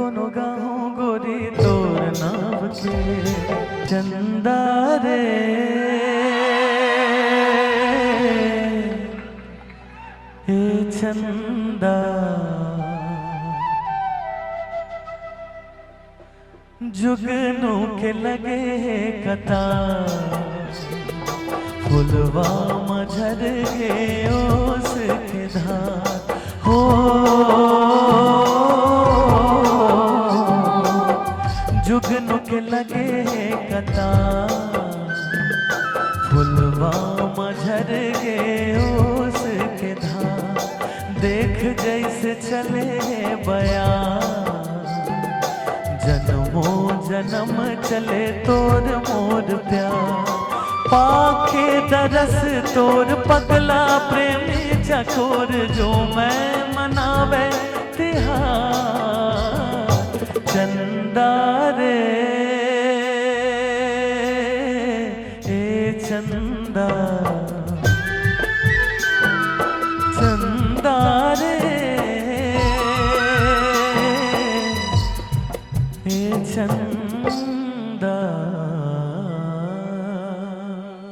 दोनों गाँव गोरी तोर नाव के चंदा रे हे चंदा जुगनू के लगे कतार फुलवा मझर गे ओस के धार हो जुगनू के लगे कतार फुलवा मझर गे ओस के धार देख जैसे चले बयार जन्मों जन्म चले तोर मोर प्यार पाखे दरस तोर पगला प्रेमी चकोर जो मैं मनावे तिहार चंदा रे ए चंदा चंदा रे ए चंदा